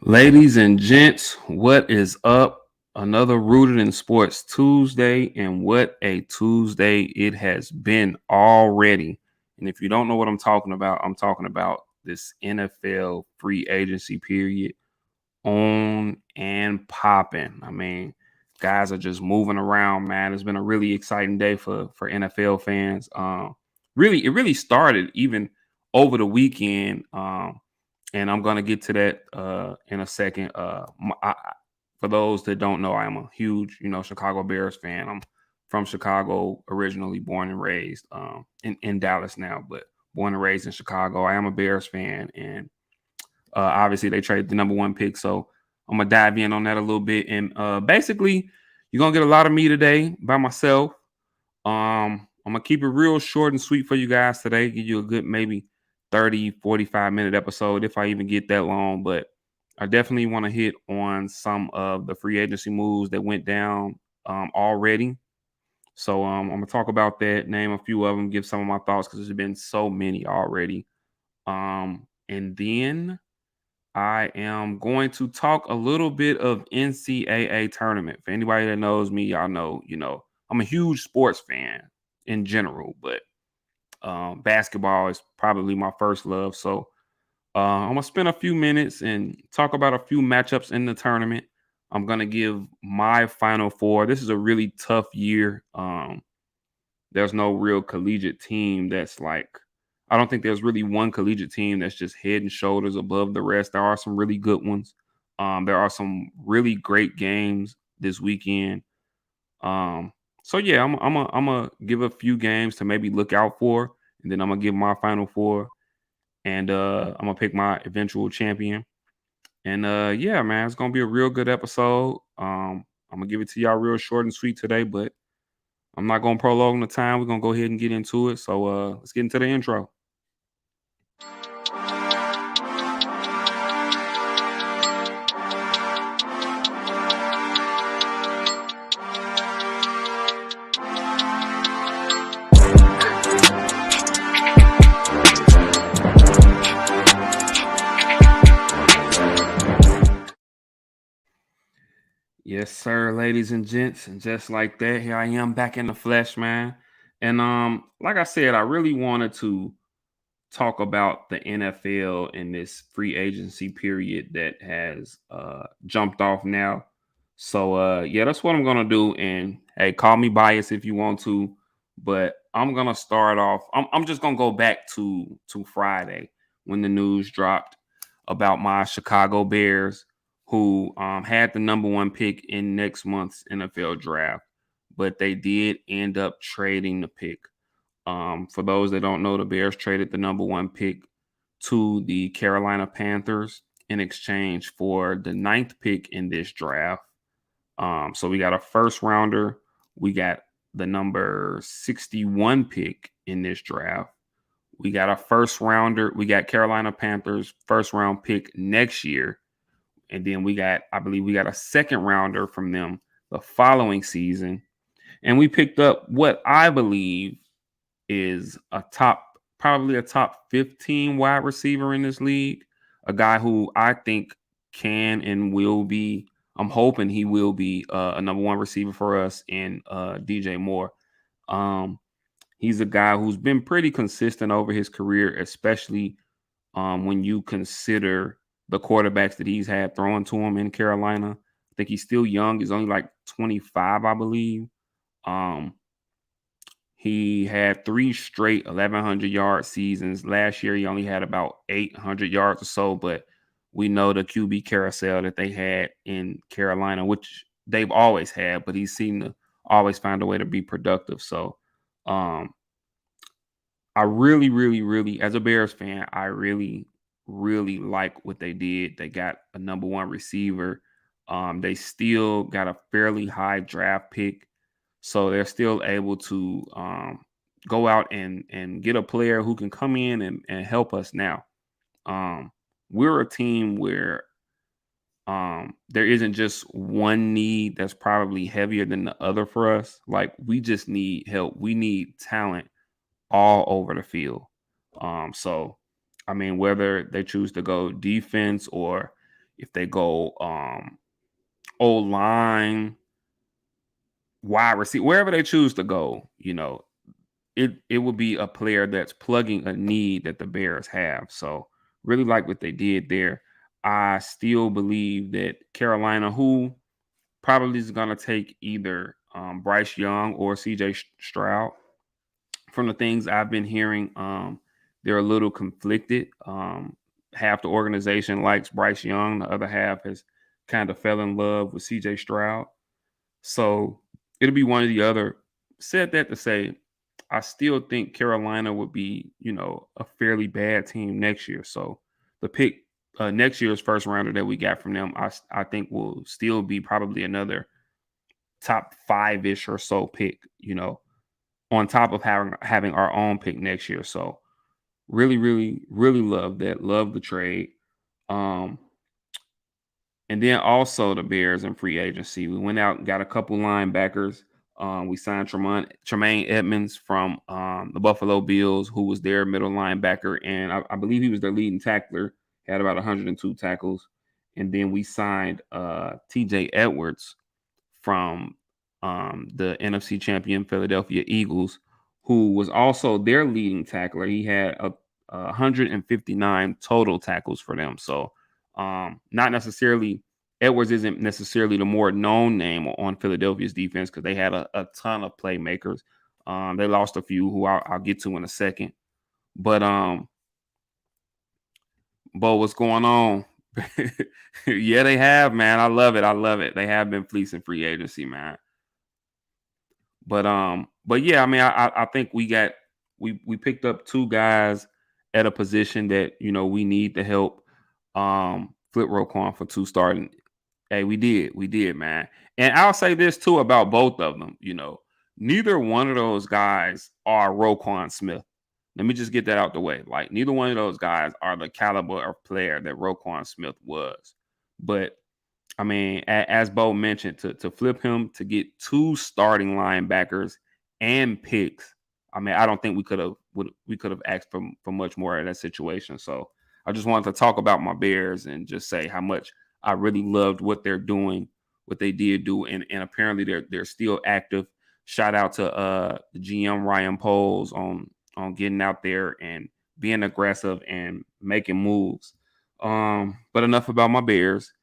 Ladies and gents, what is up? Another Rooted in Sports Tuesday, and what a Tuesday it has been already. And if you don't know what I'm talking about this NFL free agency period on and popping. I mean, guys are just moving around, man. It's been a really exciting day for NFL fans. It really started even over the weekend. And I'm gonna get to that in a second. For those that don't know, I am a huge, Chicago Bears fan. I'm from Chicago, originally born and raised in Dallas now, but born and raised in Chicago. I am a Bears fan, and obviously they traded the number one pick, so I'm gonna dive in on that a little bit. And basically, you're gonna get a lot of me today by myself. I'm gonna keep it real short and sweet for you guys today. Give you a good maybe 30, 45-minute episode if I even get that long. But I definitely want to hit on some of the free agency moves that went down already. So I'm gonna talk about that, name a few of them, give some of my thoughts because there's been so many already. And then I am going to talk a little bit of NCAA tournament. For anybody that knows me, y'all know, I'm a huge sports fan in general, but basketball is probably my first love. So I'm gonna spend a few minutes and talk about a few matchups in the tournament. I'm gonna give my final four. This is a really tough year. There's no real collegiate team that's like, I don't think there's really one collegiate team that's just head and shoulders above the rest. There are some really good ones. There are some really great games this weekend. So yeah, I'm gonna give a few games to maybe look out for, and then I'm gonna give my final four, and I'm gonna pick my eventual champion. And yeah, man, it's gonna be a real good episode. I'm gonna give it to y'all real short and sweet today, but I'm not gonna prolong the time. We're gonna go ahead and get into it. So let's get into the intro. Yes, sir, ladies and gents, and just like that, here I am back in the flesh, man. And like I said, I really wanted to talk about the NFL in this free agency period that has jumped off now. So yeah, that's what I'm gonna do. And hey, call me biased if you want to, but I'm gonna start off. I'm just gonna go back to Friday when the news dropped about my Chicago Bears, who had the number one pick in next month's NFL draft, but they did end up trading the pick. For those that don't know, the Bears traded the number one pick to the Carolina Panthers in exchange for the ninth pick in this draft. So we got a first rounder. We got the number 61 pick in this draft. We got a first rounder. We got Carolina Panthers first round pick next year. And then I believe we got a second rounder from them the following season. And we picked up what I believe is probably a top 15 wide receiver in this league. A guy who I think can and will be, I'm hoping he will be a number one receiver for us in DJ Moore. He's a guy who's been pretty consistent over his career, especially when you consider the quarterbacks that he's had thrown to him in Carolina. I think he's still young. He's only like 25, I believe. He had 3 straight 1,100-yard seasons. Last year, he only had about 800 yards or so, but we know the QB carousel that they had in Carolina, which they've always had, but he seemed to always find a way to be productive. So I really, really, really, as a Bears fan, I really, really like what they did. They got a number one receiver. They still got a fairly high draft pick. So they're still able to go out and get a player who can come in and help us now. We're a team where there isn't just one need that's probably heavier than the other for us. Like, we just need help. We need talent all over the field. So, I mean, whether they choose to go defense or, if they go O-line, wide receiver, wherever they choose to go, it would be a player that's plugging a need that the Bears have. So really like what they did there. I still believe that Carolina, who probably is going to take either Bryce Young or CJ Stroud. From the things I've been hearing, they're a little conflicted. Half the organization likes Bryce Young, the other half has kind of fell in love with CJ Stroud. So it'll be one or the other. Said that to say, I still think Carolina would be, a fairly bad team next year. So the pick next year's first rounder that we got from them, I think will still be probably another top 5-ish or so pick, on top of having our own pick next year. So really, really, really love that. Love the trade. Um, and then also the Bears in free agency. We went out and got a couple linebackers. We signed Tremaine Edmonds from the Buffalo Bills, who was their middle linebacker, and I believe he was their leading tackler. Had about 102 tackles. And then we signed T.J. Edwards from the NFC champion Philadelphia Eagles, who was also their leading tackler. He had 159 total tackles for them. So not necessarily Edwards isn't necessarily the more known name on Philadelphia's defense because they had a ton of playmakers. They lost a few who I'll get to in a second. But Bo, what's going on? Yeah, they have, man. I love it. I love it. They have been fleecing free agency, man. But yeah, I mean, I think we picked up two guys at a position that we need to help flip Roquan for two starting. Hey, we did, man. And I'll say this too about both of them. Neither one of those guys are Roquan Smith. Let me just get that out the way. Like, neither one of those guys are the caliber of player that Roquan Smith was. But I mean, as Bo mentioned, to flip him to get two starting linebackers and picks. I mean, I don't think we could have asked for much more in that situation. So I just wanted to talk about my Bears and just say how much I really loved what they're doing, what they did do, and apparently they're still active. Shout out to the GM Ryan Poles on getting out there and being aggressive and making moves. But enough about my Bears.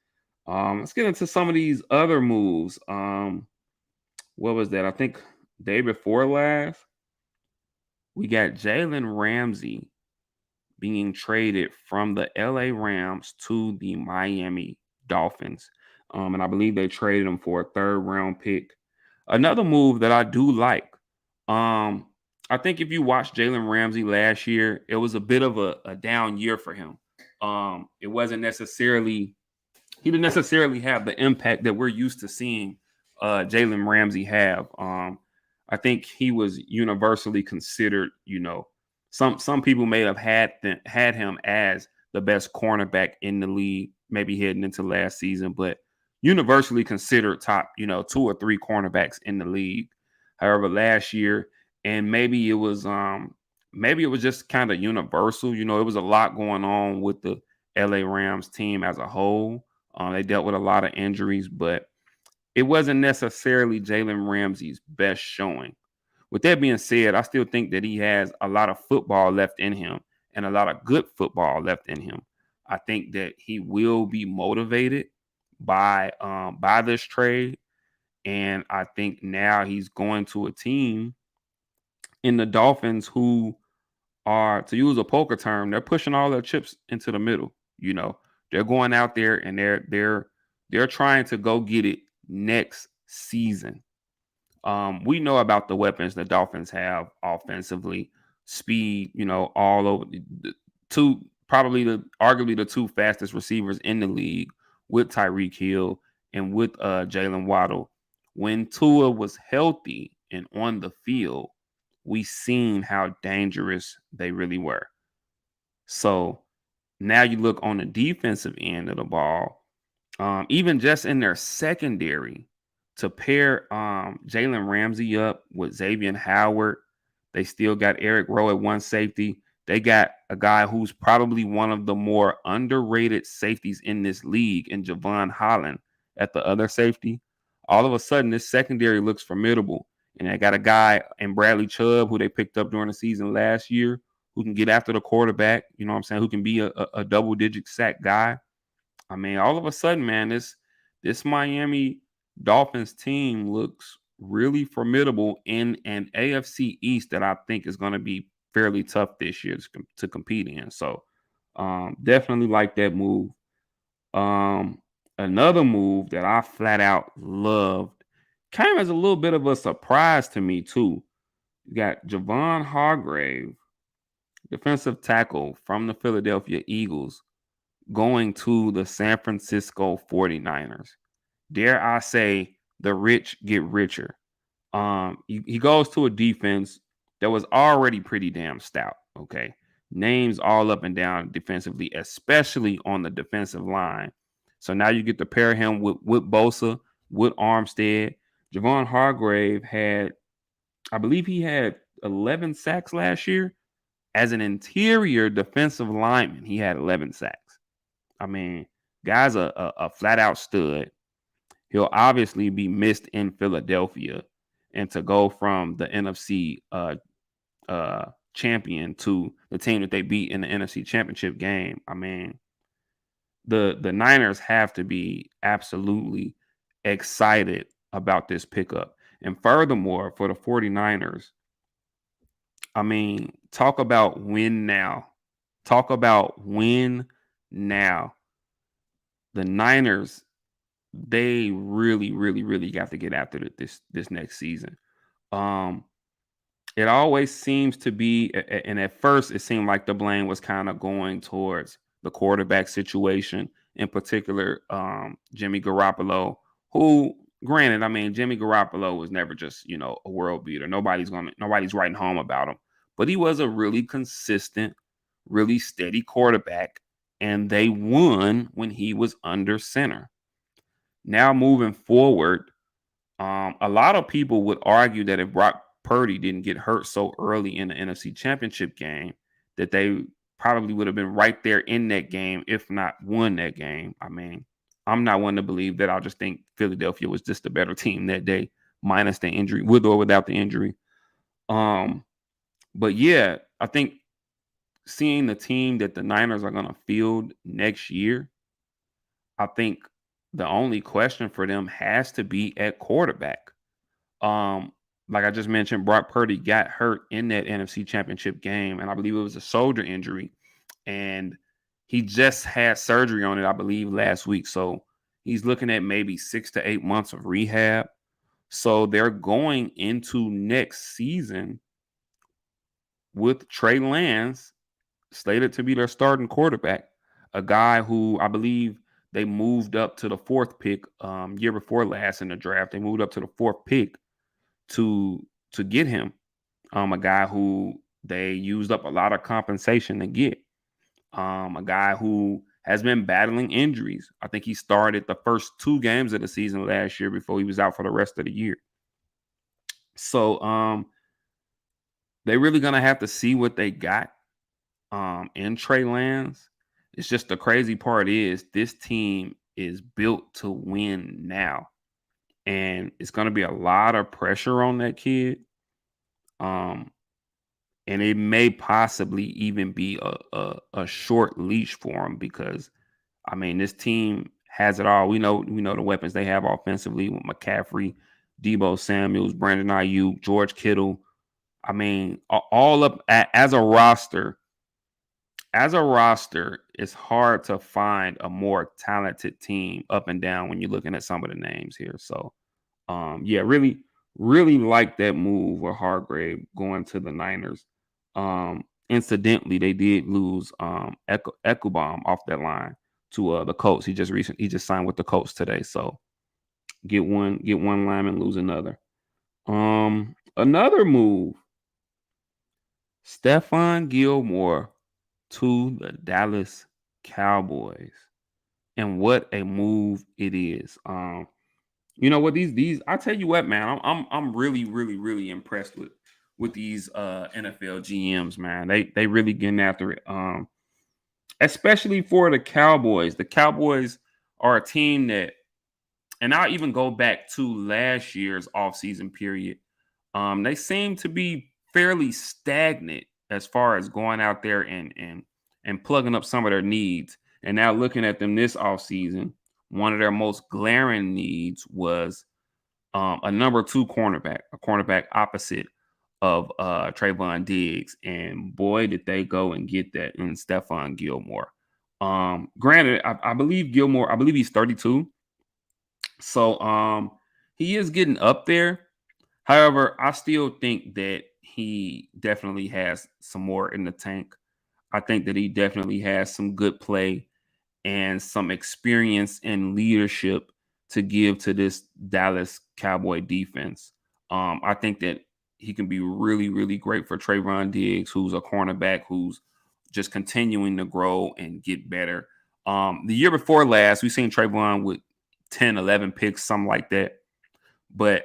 Let's get into some of these other moves. What was that? I think day before last, we got Jalen Ramsey being traded from the LA Rams to the Miami Dolphins. And I believe they traded him for a 3rd-round pick. Another move that I do like. I think if you watched Jalen Ramsey last year, it was a bit of a down year for him. It wasn't necessarily he didn't necessarily have the impact that we're used to seeing Jalen Ramsey have. I think he was universally considered, some people may have had him as the best cornerback in the league, maybe heading into last season, but universally considered top, 2 or 3 cornerbacks in the league. However, last year, and maybe it was just kind of universal. It was a lot going on with the LA Rams team as a whole. They dealt with a lot of injuries, but it wasn't necessarily Jalen Ramsey's best showing. With that being said, I still think that he has a lot of football left in him and a lot of good football left in him. I think that he will be motivated by this trade, and I think now he's going to a team in the Dolphins who are, to use a poker term, they're pushing all their chips into the middle. They're going out there and they're trying to go get it next season. We know about the weapons the Dolphins have offensively, speed, all over. Arguably the 2 fastest receivers in the league with Tyreek Hill and with Jalen Waddle. When Tua was healthy and on the field, we seen how dangerous they really were. So now you look on the defensive end of the ball, even just in their secondary, to pair Jalen Ramsey up with Xavier Howard. They still got Eric Rowe at one safety. They got a guy who's probably one of the more underrated safeties in this league, in Javon Holland at the other safety. All of a sudden, this secondary looks formidable. And they got a guy in Bradley Chubb who they picked up during the season last year who can get after the quarterback, you know what I'm saying, who can be a double-digit sack guy. I mean, all of a sudden, man, this Miami Dolphins team looks really formidable in an AFC East that I think is going to be fairly tough this year to compete in. So definitely like that move. Um, Another move that I flat out loved came as a little bit of a surprise to me too. You got Javon Hargrave, defensive tackle from the Philadelphia Eagles, going to the San Francisco 49ers. Dare I say, the rich get richer. He goes to a defense that was already pretty damn stout. Okay, names all up and down defensively, especially on the defensive line. So now you get to pair him with Bosa, with Armstead. Javon Hargrave had, I believe, he had 11 sacks last year as an interior defensive lineman. He had 11 sacks. I mean, guy's a flat out stud. He'll obviously be missed in Philadelphia, and to go from the NFC champion to the team that they beat in the NFC Championship game. I mean, the Niners have to be absolutely excited about this pickup. And furthermore, for the 49ers, I mean, talk about win now. Talk about win now. The Niners, they really, really, really got to get after this next season. Um, it always seems to be, and at first it seemed like the blame was kind of going towards the quarterback situation, in particular, Jimmy Garoppolo, who, granted, I mean, Jimmy Garoppolo was never just, a world beater. Nobody's writing home about him, but he was a really consistent, really steady quarterback, and they won when he was under center. Now moving forward, a lot of people would argue that if Brock Purdy didn't get hurt so early in the NFC Championship game, that they probably would have been right there in that game, if not won that game. I mean, I'm not one to believe that. I just think Philadelphia was just a better team that day, minus the injury, with or without the injury. But yeah, I think seeing the team that the Niners are going to field next year, I think the only question for them has to be at quarterback. Like I just mentioned, Brock Purdy got hurt in that NFC Championship game, and I believe it was a shoulder injury, and he just had surgery on it, I believe, last week. So he's looking at maybe 6 to 8 months of rehab. So they're going into next season with Trey Lance slated to be their starting quarterback, a guy who I believe they moved up to the 4th pick year before last in the draft. They moved up to the 4th pick to get him, a guy who they used up a lot of compensation to get, a guy who has been battling injuries. I think he started the first 2 games of the season last year before he was out for the rest of the year. So they really gonna have to see what they got in Trey Lance. It's just, the crazy part is this team is built to win now. And it's going to be a lot of pressure on that kid. And it may possibly even be a short leash for him, because, I mean, this team has it all. We know the weapons they have offensively with McCaffrey, Deebo Samuels, Brandon Ayuk, George Kittle. I mean, all up as a roster. As a roster, it's hard to find a more talented team up and down when you're looking at some of the names here. So, yeah, really, really like that move with Hargrave going to the Niners. Incidentally, they did lose Ekubaum off that line to the Colts. He just signed with the Colts today. So get one lineman, lose another. Another move, Stephon Gilmore to the Dallas Cowboys. And what a move it is. You know what, these I tell you what, man, I'm really, really, really impressed with these NFL GMs, man. They really getting after it. Especially for the Cowboys. The Cowboys are a team that, and I'll even go back to last year's offseason period. They seem to be fairly stagnant as far as going out there and plugging up some of their needs. And now looking at them this offseason, one of their most glaring needs was a number two cornerback, a cornerback opposite of Trayvon Diggs. And boy, did they go and get that in Stephon Gilmore. Granted, I believe Gilmore, I believe he's 32. So he is getting up there. However, I still think that he definitely has some more in the tank. I think that he definitely has some good play and some experience and leadership to give to this Dallas Cowboy defense. I think that he can be really, really great for Trayvon Diggs, who's a cornerback who's just continuing to grow and get better. The year before last, we've seen Trayvon with 10, 11 picks, something like that. But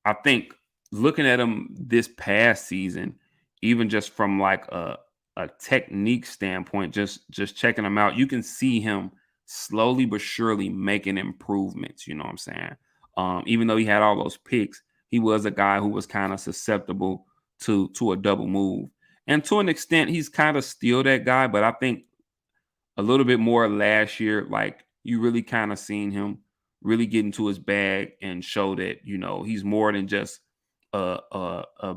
I think looking at him this past season, even just from like a technique standpoint, just checking him out, you can see him slowly but surely making improvements. You know what I'm saying? Even though he had all those picks, he was a guy who was kind of susceptible to a double move, and to an extent, he's kind of still that guy. But I think a little bit more last year, like you really kind of seen him really get into his bag and show that he's more than just a a a,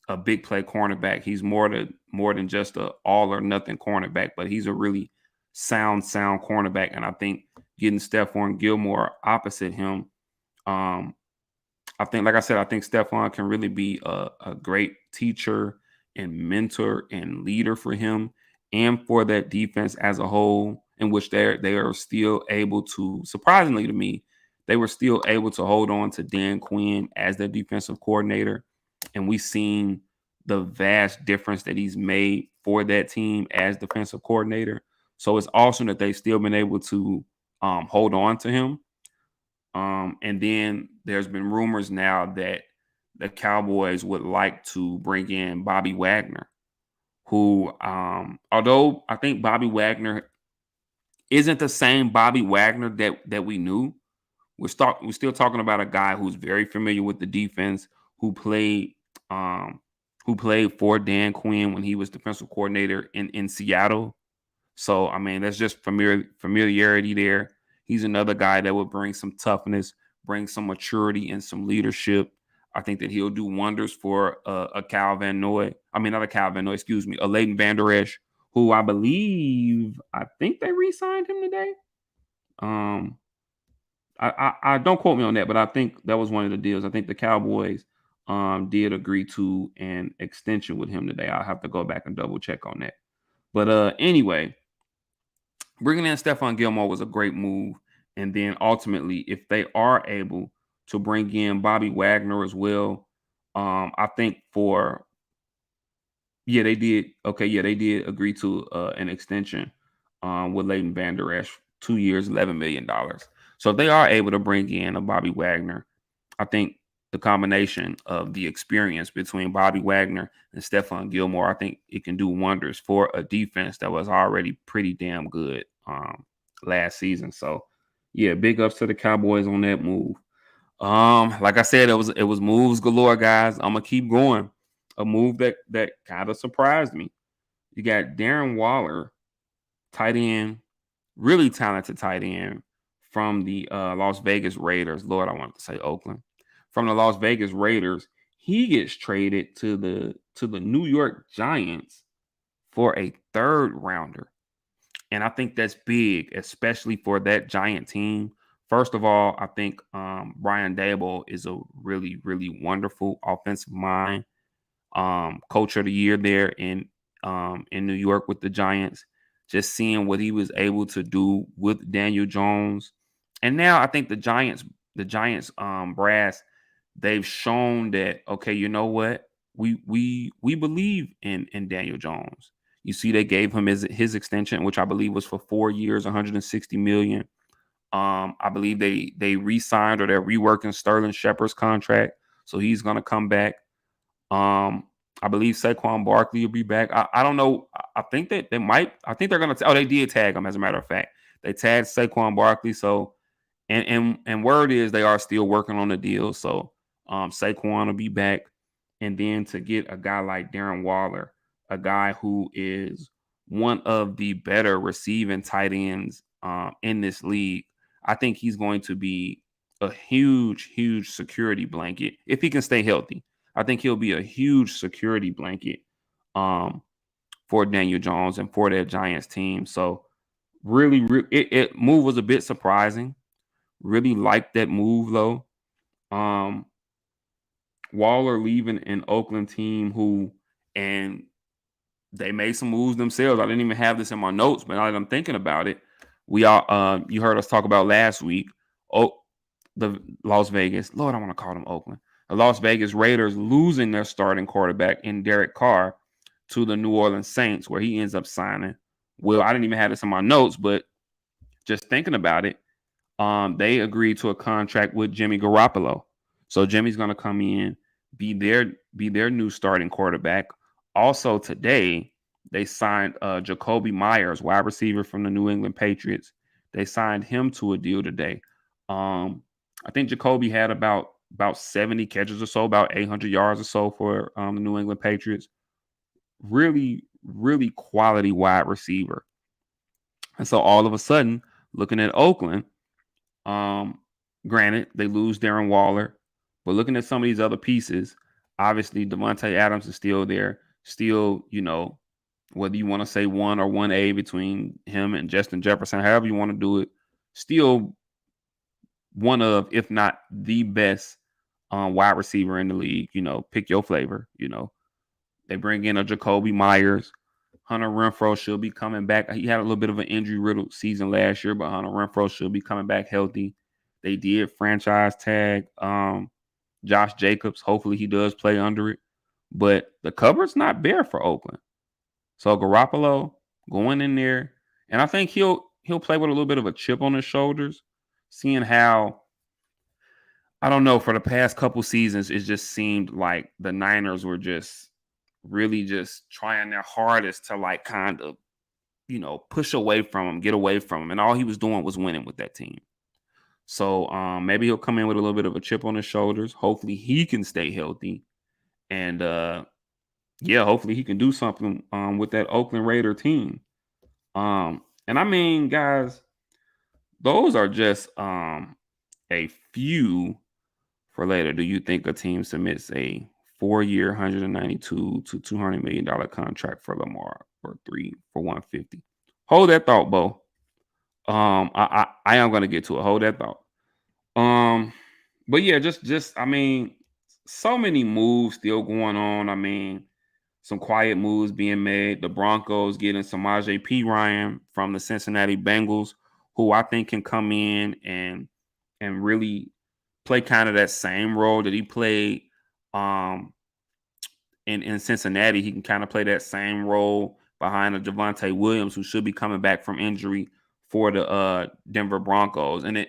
a big play cornerback. He's more than just a all or nothing cornerback, but he's a really sound cornerback. And I think getting Stephon Gilmore opposite him, um, I think, like I said, I think Stephon can really be a great teacher and mentor and leader for him and for that defense as a whole, in which they are still able to, surprisingly to me, they were still able to hold on to Dan Quinn as their defensive coordinator. And we've seen the vast difference that he's made for that team as defensive coordinator. So it's awesome that they've still been able to hold on to him. And then there's been rumors now that the Cowboys would like to bring in Bobby Wagner, who, although I think Bobby Wagner isn't the same Bobby Wagner that we knew, we're still talking about a guy who's very familiar with the defense, who played um, who played for Dan Quinn when he was defensive coordinator in Seattle. So, I mean, that's just familiarity there. He's another guy that would bring some toughness, bring some maturity and some leadership. I think that he'll do wonders for a Cal Van Noy. I mean, not a Cal Van Noy, excuse me, a Leighton Vander Esch, who I think they re-signed him today. Um, I don't quote me on that, but I think that was one of the deals. I think the Cowboys did agree to an extension with him today. I'll have to go back and double check on that. But anyway, bringing in Stephon Gilmore was a great move. And then ultimately, if they are able to bring in Bobby Wagner as well, I think they did. Okay, yeah, they did agree to an extension with Leighton Vander Esch, 2 years, $11 million. So if they are able to bring in a Bobby Wagner, I think the combination of the experience between Bobby Wagner and Stephon Gilmore, I think it can do wonders for a defense that was already pretty damn good last season. So yeah, big ups to the Cowboys on that move. Like I said, it was moves galore, guys. I'm gonna keep going. A move that kind of surprised me. You got Darren Waller, tight end, really talented tight end from the Las Vegas Raiders. Lord, I wanted to say Oakland. From the Las Vegas Raiders, he gets traded to the New York Giants for a third rounder. And I think that's big, especially for that Giant team. First of all, I think Brian Daboll is a really, really wonderful offensive mind. Coach of the year there in New York with the Giants. Just seeing what he was able to do with Daniel Jones, and now I think the Giants brass, they've shown that, okay, you know what, we believe in Daniel Jones. You see, they gave him his extension, which I believe was for 4 years, 160 million. I believe they re-signed or they're reworking Sterling Shepard's contract, so he's gonna come back. I believe Saquon Barkley will be back. I don't know. I think that they might. I think they're gonna. They did tag him. As a matter of fact, they tagged Saquon Barkley. So, and word is they are still working on the deal. So, Saquon will be back, and then to get a guy like Darren Waller, a guy who is one of the better receiving tight ends in this league, I think he's going to be a huge security blanket if he can stay healthy. I think he'll be a huge security blanket um, for Daniel Jones and for that Giants team. So really, it move was a bit surprising. Really liked that move though. Um, Waller leaving an Oakland team who, and they made some moves themselves. I didn't even have this in my notes, but now that I'm thinking about it, we all you heard us talk about last week. Oh, the Las Vegas. Lord, I want to call them Oakland. The Las Vegas Raiders losing their starting quarterback in Derek Carr to the New Orleans Saints, where he ends up signing. Well, I didn't even have this in my notes, but just thinking about it, they agreed to a contract with Jimmy Garoppolo. So Jimmy's going to come in, be their new starting quarterback. Also today, they signed Jacoby Myers, wide receiver from the New England Patriots. They signed him to a deal today. I think Jacoby had about 70 catches or so, about 800 yards or so for the New England Patriots. Really quality wide receiver. And so all of a sudden, looking at Oakland, granted, they lose Darren Waller, but looking at some of these other pieces, obviously Devontae Adams is still there. Still, whether you want to say 1 or 1A between him and Justin Jefferson, however you want to do it, still one of, if not the best wide receiver in the league. Pick your flavor. They bring in a Jacoby Myers. Hunter Renfrow should be coming back. He had a little bit of an injury-riddled season last year, but Hunter Renfrow should be coming back healthy. They did franchise tag Josh Jacobs. Hopefully he does play under it. But the cupboard's not bare for Oakland. So Garoppolo going in there, and I think he'll play with a little bit of a chip on his shoulders, seeing how, I don't know, for the past couple seasons, it just seemed like the Niners were just really just trying their hardest to like kind of, push away from him, get away from him. And all he was doing was winning with that team. So maybe he'll come in with a little bit of a chip on his shoulders. Hopefully he can stay healthy. And hopefully he can do something with that Oakland Raider team. And I mean, guys, those are just a few for later. Do you think a team submits a 4-year, $192 to $200 million contract for Lamar, or 3 for $150? Hold that thought, Bo. I am gonna get to it. Hold that thought. But yeah, just I mean, so many moves still going on. I mean, some quiet moves being made. The Broncos getting Samaje Perine from the Cincinnati Bengals, who I think can come in and really play kind of that same role that he played in Cincinnati. He can kind of play that same role behind a Javonte Williams, who should be coming back from injury for the Denver Broncos. And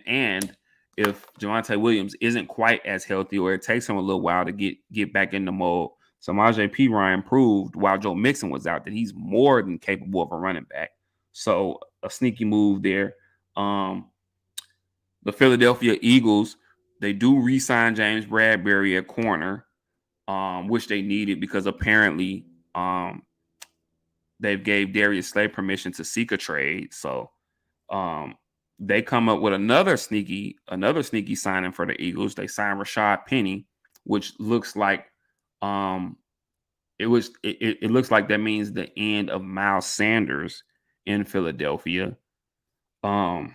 if Javonte Williams isn't quite as healthy, or it takes him a little while to get back in the mode, Samaje Perine proved while Joe Mixon was out that he's more than capable of a running back. So a sneaky move there. The Philadelphia Eagles, they do re-sign James Bradbury at corner, which they needed because apparently they gave Darius Slay permission to seek a trade. So they come up with another sneaky signing for the Eagles. They signed Rashad Penny, which looks like it looks like that means the end of Miles Sanders in Philadelphia. What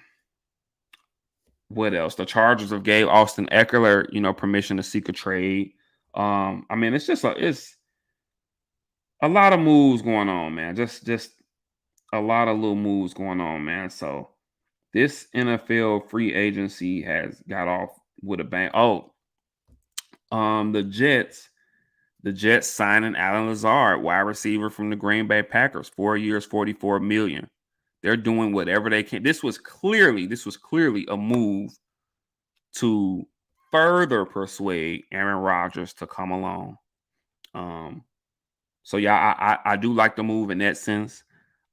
else? The Chargers have gave Austin Eckler, permission to seek a trade. I mean, it's a lot of moves going on, man. Just a lot of little moves going on, man. So this NFL free agency has got off with a bang. Oh, the Jets signing Alan Lazard, wide receiver from the Green Bay Packers, 4 years, $44 million. They're doing whatever they can. This was clearly a move to further persuade Aaron Rodgers to come along. Um, so yeah, I do like the move in that sense.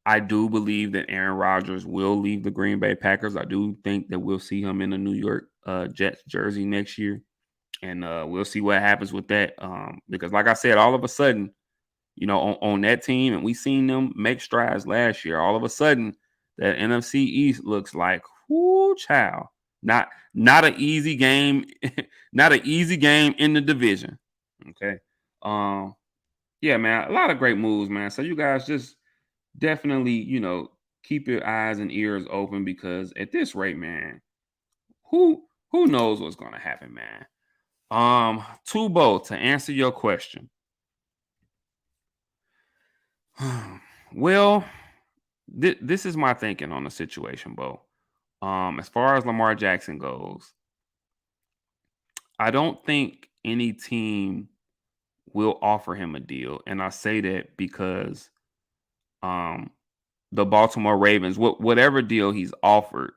I do believe that Aaron Rodgers will leave the Green Bay Packers. I do think that we'll see him in the New York Jets jersey next year, and we'll see what happens with that. Because, like I said, all of a sudden, on that team, and we seen them make strides last year. All of a sudden, that NFC East looks like, whoo, child, not an easy game, not an easy game in the division. Okay, yeah, man, a lot of great moves, man. So you guys just definitely, keep your eyes and ears open because at this rate, man, who knows what's gonna happen, man. Tubo, to answer your question. Well, this is my thinking on the situation, Bo. As far as Lamar Jackson goes, I don't think any team will offer him a deal, and I say that because um, the Baltimore Ravens, whatever deal he's offered,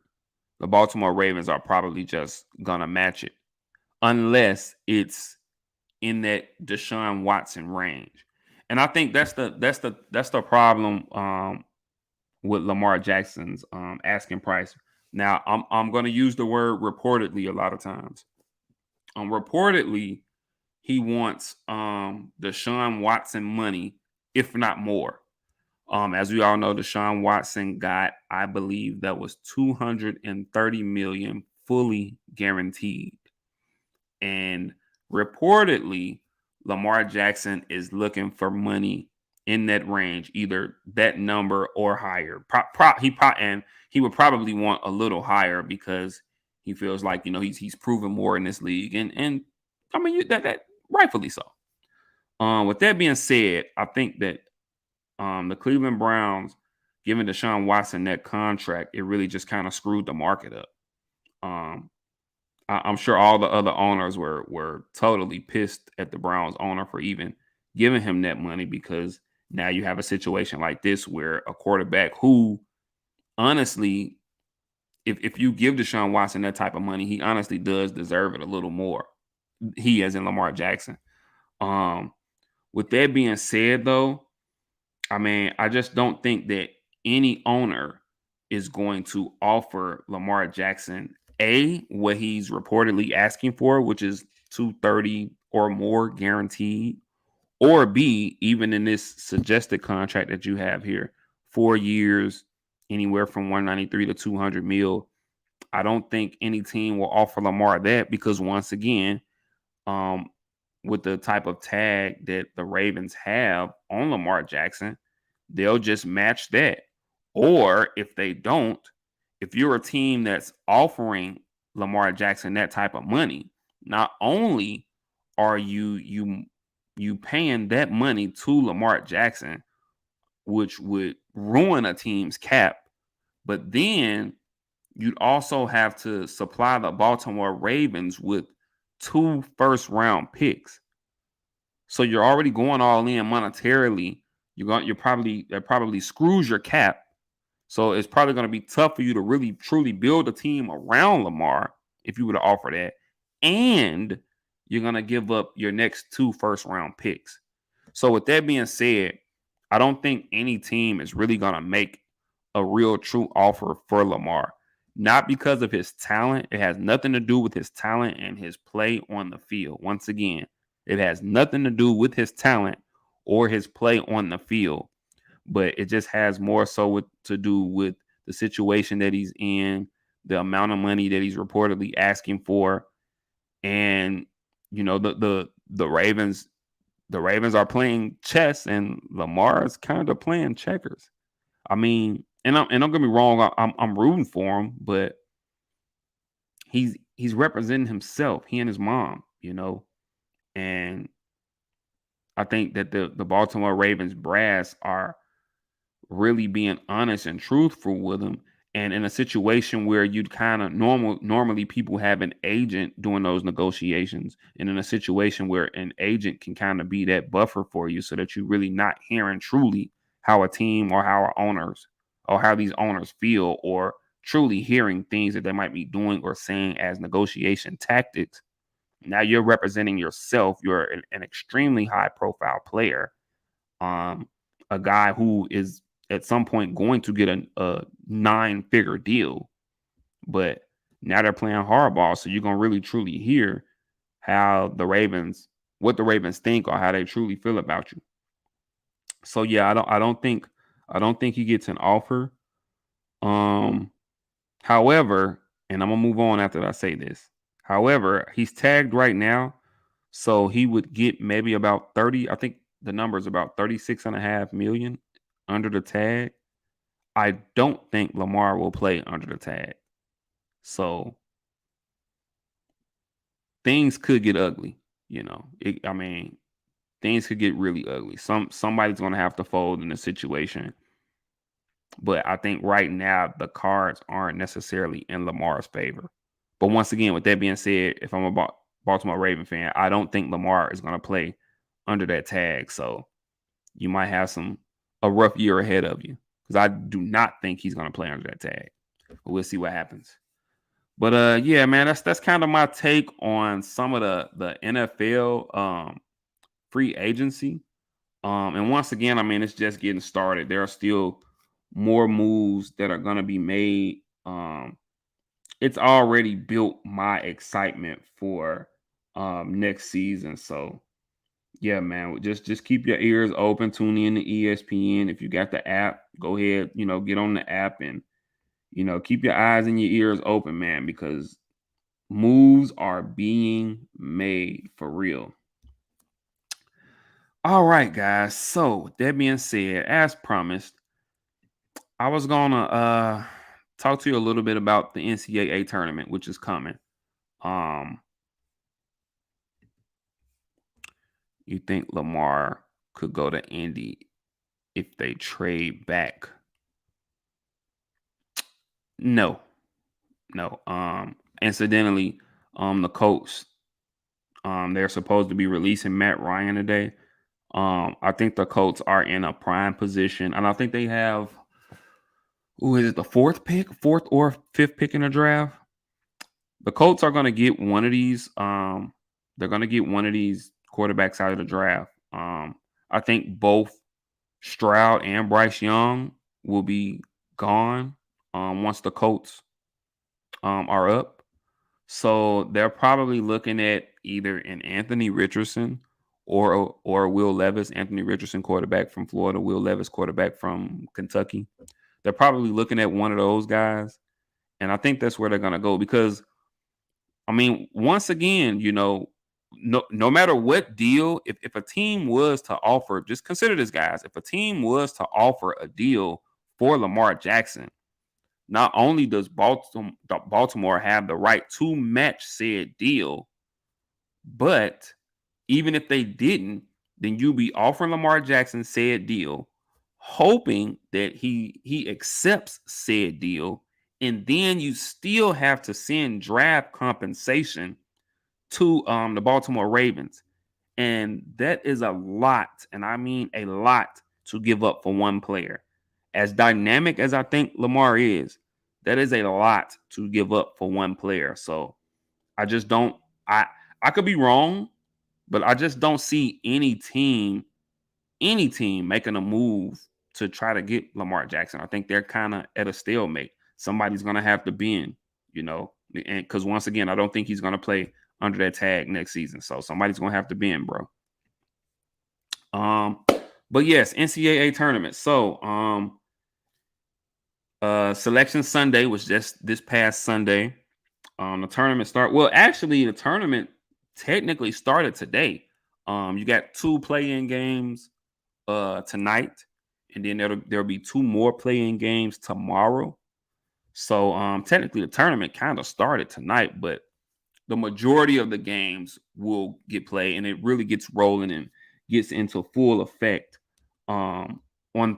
the Baltimore Ravens are probably just gonna match it, unless it's in that Deshaun Watson range. And I think that's the problem with Lamar Jackson's asking price. Now I'm going to use the word reportedly a lot of times. Reportedly, he wants Deshaun Watson money, if not more. As we all know, Deshaun Watson got, I believe, that was 230 million fully guaranteed. And reportedly, Lamar Jackson is looking for money in that range, either that number or higher. And he would probably want a little higher because he feels like he's proven more in this league, and I mean that rightfully so. With that being said, I think that the Cleveland Browns giving Deshaun Watson that contract, it really just kind of screwed the market up. Um, I'm sure all the other owners were totally pissed at the Browns owner for even giving him that money, because now you have a situation like this where a quarterback who honestly, if you give Deshaun Watson that type of money, he honestly does deserve it a little more. He, as in Lamar Jackson. Um, with that being said, though, I mean, I just don't think that any owner is going to offer Lamar Jackson what he's reportedly asking for, which is 230 or more guaranteed, or B, even in this suggested contract that you have here, 4 years, anywhere from 193 to 200 mil. I don't think any team will offer Lamar that, because once again, um, with the type of tag that the Ravens have on Lamar Jackson, they'll just match that. Or if they don't, if you're a team that's offering Lamar Jackson that type of money, not only are you paying that money to Lamar Jackson, which would ruin a team's cap, but then you'd also have to supply the Baltimore Ravens with 2 first-round picks. So you're already going all in monetarily. That probably screws your cap. So it's probably going to be tough for you to really truly build a team around Lamar if you were to offer that. And you're going to give up your next 2 first-round picks. So with that being said, I don't think any team is really going to make a real true offer for Lamar. Not because of his talent. It has nothing to do with his talent and his play on the field. Once again, it has nothing to do with his talent or his play on the field, but it just has more so to do with the situation that he's in, the amount of money that he's reportedly asking for, and the Ravens. The Ravens are playing chess, and Lamar is kind of playing checkers. I mean, and don't get me wrong, I'm rooting for him, but he's representing himself, he and his mom, and I think that the Baltimore Ravens brass are really being honest and truthful with him. And in a situation where you'd kind of normally people have an agent doing those negotiations, and in a situation where an agent can kind of be that buffer for you so that you're really not hearing truly how a team or how these owners feel, or truly hearing things that they might be doing or saying as negotiation tactics. Now you're representing yourself. You're an extremely high profile player. A guy who is at some point going to get a 9-figure deal, but now they're playing hardball. So you're gonna really truly hear what the Ravens think or how they truly feel about you. So yeah, I don't think he gets an offer. Um, However, and I'm gonna move on after I say this. However, he's tagged right now, so he would get maybe about 30. I think the number is about 36.5 million under the tag. I don't think Lamar will play under the tag. So things could get ugly, I mean, things could get really ugly. Somebody's gonna have to fold in the situation. But I think right now the cards aren't necessarily in Lamar's favor. But once again, with that being said, if I'm a Baltimore Raven fan, I don't think Lamar is going to play under that tag. So you might have a rough year ahead of you because I do not think he's going to play under that tag. But we'll see what happens. But yeah, man, that's kind of my take on some of the NFL free agency. And once again, I mean, it's just getting started. There are still more moves that are going to be made. It's already built my excitement for next season. So yeah, man, just keep your ears open. Tune in to ESPN. If you got the app, go ahead, get on the app and keep your eyes and your ears open, man, because moves are being made for real. All right, guys. So with that being said, as promised, I was gonna talk to you a little bit about the NCAA tournament, which is coming. You think Lamar could go to Indy if they trade back? No. Incidentally, the Colts, they're supposed to be releasing Matt Ryan today. I think the Colts are in a prime position, and I think they have, who is it, the fourth or fifth pick in the draft? The Colts are going to get one of these. They're going to get one of these quarterbacks out of the draft. I think both Stroud and Bryce Young will be gone once the Colts are up. So they're probably looking at either an Anthony Richardson or Will Levis. Anthony Richardson, quarterback from Florida. Will Levis, quarterback from Kentucky. They're probably looking at one of those guys. And I think that's where they're going to go because, I mean, once again, no matter what deal, if a team was to offer, just consider this, guys, if a team was to offer a deal for Lamar Jackson, not only does Baltimore have the right to match said deal, but even if they didn't, then you'd be offering Lamar Jackson said deal, hoping that he accepts said deal, and then you still have to send draft compensation to the Baltimore Ravens. And that is a lot, and I mean a lot, to give up for one player. As dynamic as I think Lamar is, that is a lot to give up for one player. So I just don't, I could be wrong, but I just don't see any team making a move to try to get Lamar Jackson. I think they're kind of at a stalemate. Somebody's going to have to bend, and because once again, I don't think he's going to play under that tag next season. So somebody's going to have to bend, bro. But yes, NCAA tournament. So, Selection Sunday was just this past Sunday. The tournament the tournament technically started today. You got 2 play-in games tonight, and then there'll be 2 more play-in games tomorrow. So technically the tournament kind of started tonight, but the majority of the games will get played, and it really gets rolling and gets into full effect on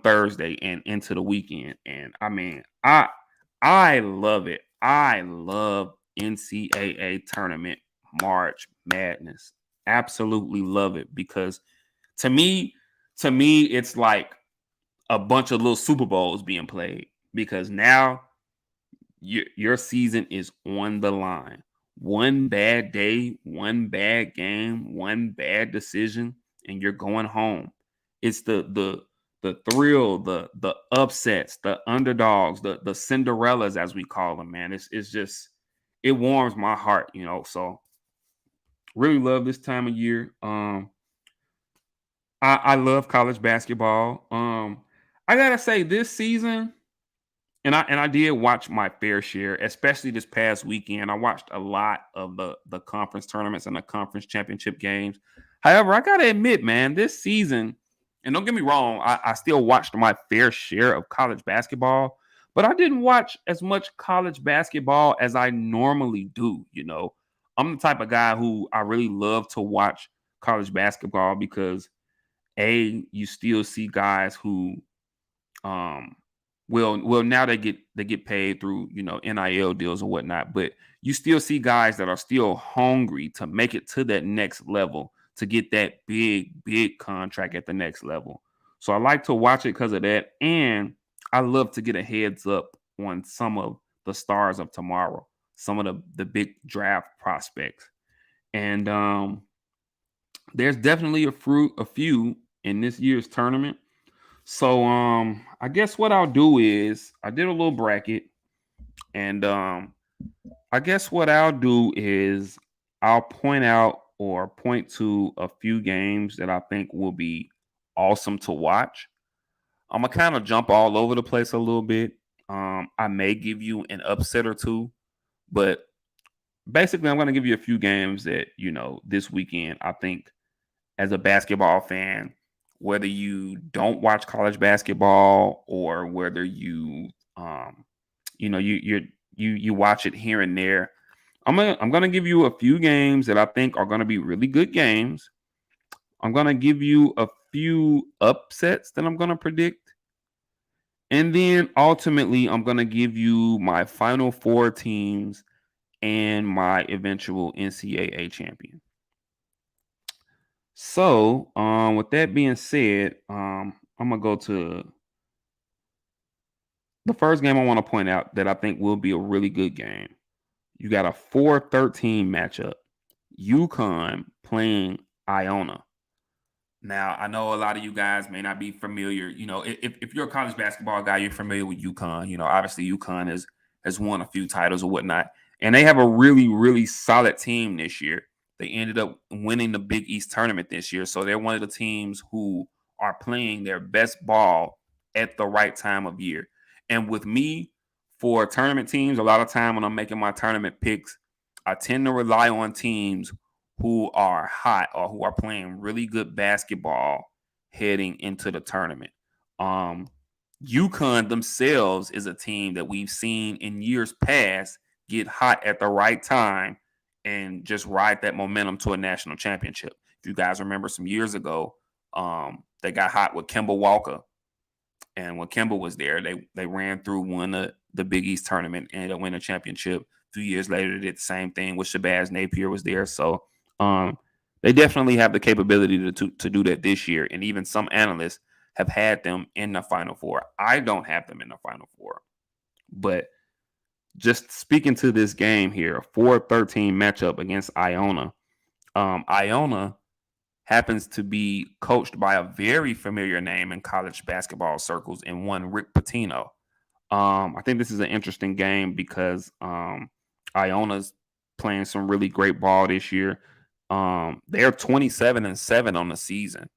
Thursday and into the weekend. And I mean, I love it. I love NCAA tournament March Madness. Absolutely love it, because to me, it's like a bunch of little Super Bowls being played, because now your season is on the line. one bad day, one bad game, one bad decision, and you're going home. It's the thrill, the upsets, the underdogs, the Cinderellas as we call them, man. It's just it warms my heart, So really love this time of year. I love college basketball. I gotta say this season, and I did watch my fair share, especially this past weekend. I watched a lot of the conference tournaments and the conference championship games. However, I gotta admit, man, this season, and don't get me wrong, I still watched my fair share of college basketball, but I didn't watch as much college basketball as I normally do. I'm the type of guy who I really love to watch college basketball because you still see guys who um well now they get paid through NIL deals and whatnot, but you still see guys that are still hungry to make it to that next level, to get that big contract at the next level. So I like to watch it because of that, and I love to get a heads up on some of the stars of tomorrow, some of the big draft prospects. And there's definitely a few in this year's tournament. So I guess what I'll do is I did a little bracket, and I guess what I'll do is I'll point out or point to a few games that I think will be awesome to watch. I'm gonna kind of jump all over the place a little bit. I may give you an upset or two, but basically I'm gonna give you a few games that this weekend I think, as a basketball fan, whether you don't watch college basketball or whether you watch it here and there. I'm gonna give you a few games that I think are gonna be really good games. I'm gonna give you a few upsets that I'm gonna predict. And then ultimately I'm gonna give you my final four teams and my eventual NCAA champion. So, with that being said, I'm gonna go to the first game I want to point out that I think will be a really good game. You got a 4-13 matchup. UConn playing Iona. Now, I know a lot of you guys may not be familiar. If you're a college basketball guy, you're familiar with UConn. Obviously UConn has won a few titles or whatnot, and they have a really, really solid team this year. They ended up winning the Big East tournament this year, so they're one of the teams who are playing their best ball at the right time of year. And with me, for tournament teams, a lot of time when I'm making my tournament picks, I tend to rely on teams who are hot or who are playing really good basketball heading into the tournament. UConn themselves is a team that we've seen in years past get hot at the right time and just ride that momentum to a national championship. If you guys remember some years ago, they got hot with Kemba Walker. And when Kemba was there, they ran through one of the Big East tournament and ended up winning a championship. A few years later, they did the same thing with Shabazz Napier was there. So they definitely have the capability to do that this year. And even some analysts have had them in the Final Four. I don't have them in the Final Four. But just speaking to this game here, a 4-13 matchup against Iona. Iona happens to be coached by a very familiar name in college basketball circles, and one Rick Pitino. I think this is an interesting game because Iona's playing some really great ball this year. They're 27-7 on the season.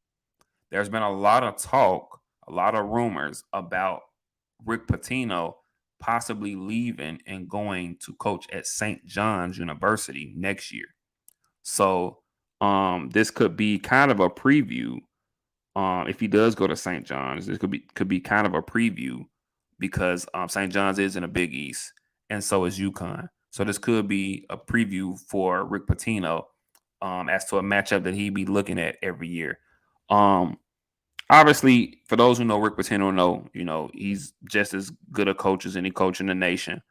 There's been a lot of talk, a lot of rumors about Rick Pitino possibly leaving and going to coach at St. John's University next year. So this could be kind of a preview. If he does go to St. John's, this could be kind of a preview because St. John's is in a Big East, and so is UConn. So this could be a preview for Rick Pitino as to a matchup that he'd be looking at every year. Obviously, for those who know Rick Pitino, he's just as good a coach as any coach in the nation.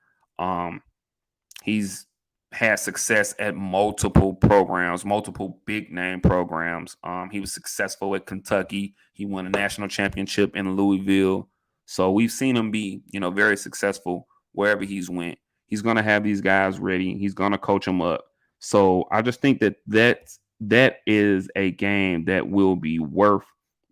He's had success at multiple programs, multiple big name programs. He was successful at Kentucky. He won a national championship in Louisville. So we've seen him be, very successful wherever he's went. He's going to have these guys ready. He's going to coach them up. So I just think that is a game that will be worth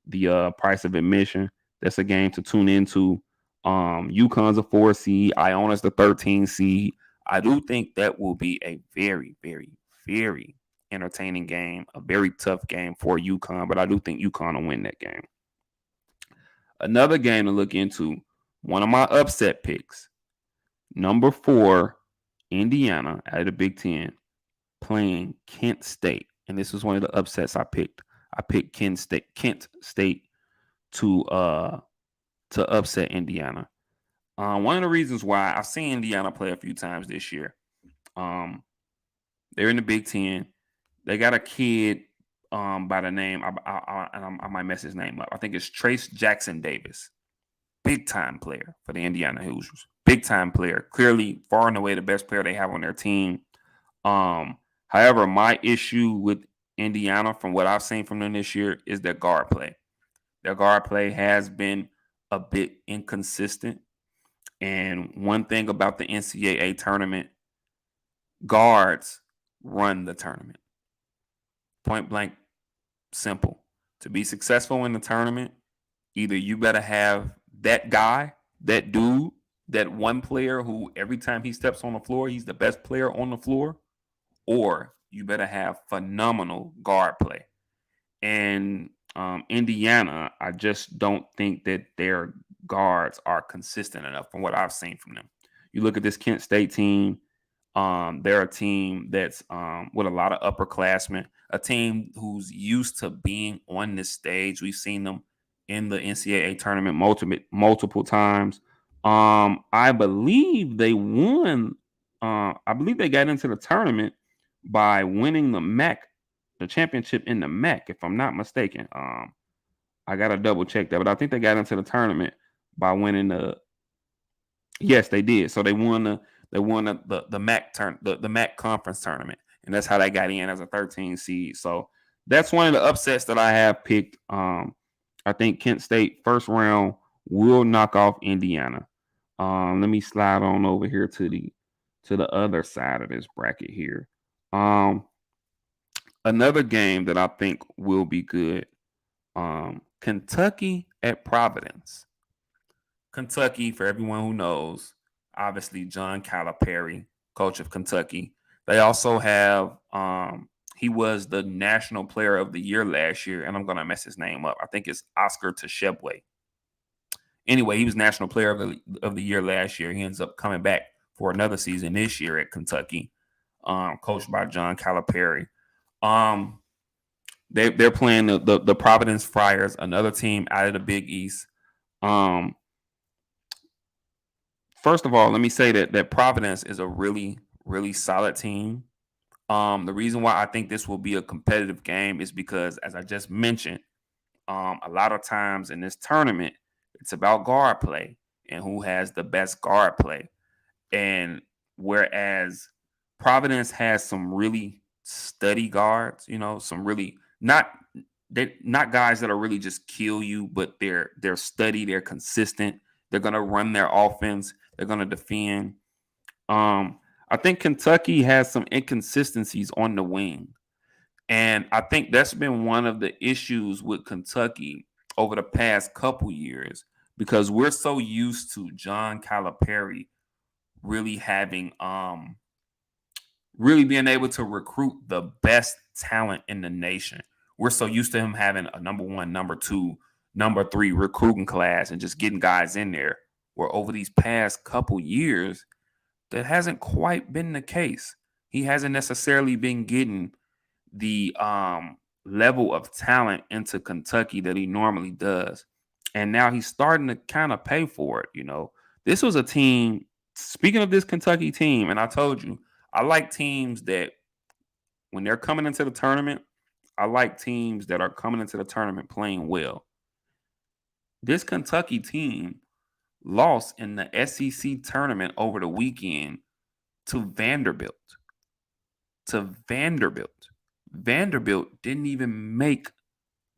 the price of admission. That's a game to tune into. UConn's a 4 seed. Iona's the 13 seed. I do think that will be a very, very, very entertaining game, a very tough game for UConn, but I do think UConn will win that game. Another game to look into, one of my upset picks, number 4, Indiana out of the Big Ten, playing Kent State. And this was one of the upsets I picked. I picked Kent State to upset Indiana. One of the reasons why I've seen Indiana play a few times this year. They're in the Big Ten. They got a kid by the name, I might mess his name up. I think it's Trace Jackson Davis. Big time player for the Indiana Hoosiers. Big time player. Clearly far and away the best player they have on their team. However, my issue with Indiana from what I've seen from them this year is their guard play. Their guard play has been a bit inconsistent. And one thing about the NCAA tournament, guards run the tournament. Point blank, simple. To be successful in the tournament, either you better have that guy, that dude, that one player who every time he steps on the floor, he's the best player on the floor, or you better have phenomenal guard play. And Indiana, I just don't think that their guards are consistent enough from what I've seen from them. You look at this Kent State team, they're a team that's with a lot of upperclassmen, a team who's used to being on this stage. We've seen them in the NCAA tournament multiple times. I believe they won. I believe they got into the tournament by winning the championship in the MAC, if I'm not mistaken. I gotta double check that, but I think they got into the tournament by winning the. Yes, they did. So they won the MAC the MAC conference tournament, and that's how they got in as a 13 seed. So that's one of the upsets that I have picked. I think Kent State first round will knock off Indiana. Let me slide on over here to the other side of this bracket here. Another game that I think will be good. Kentucky at Providence. Kentucky, for everyone who knows, obviously John Calipari, coach of Kentucky. They also have he was the National Player of the Year last year, and I'm gonna mess his name up. I think it's Oscar Tshiebwe. Anyway, he was National Player of the Year last year. He ends up coming back for another season this year at Kentucky, coached by John Calipari. They're playing the Providence Friars, another team out of the Big East. First of all, let me say that Providence is a really, really solid team. The reason why I think this will be a competitive game is because, as I just mentioned, a lot of times in this tournament, it's about guard play and who has the best guard play. And whereas Providence has some really steady guards, some really not guys that are really just kill you, but they're steady, they're consistent, they're gonna run their offense, they're gonna defend. I think Kentucky has some inconsistencies on the wing. And I think that's been one of the issues with Kentucky over the past couple years, because we're so used to John Calipari really having really being able to recruit the best talent in the nation. We're so used to him having a number 1, number 2, number 3 recruiting class and just getting guys in there, where over these past couple years, that hasn't quite been the case. He hasn't necessarily been getting the level of talent into Kentucky that he normally does. And now he's starting to kind of pay for it. This was a team, speaking of this Kentucky team, and I told you, I like teams that when they're coming into the tournament, I like teams that are coming into the tournament playing well. This Kentucky team lost in the SEC tournament over the weekend to Vanderbilt. Vanderbilt didn't even make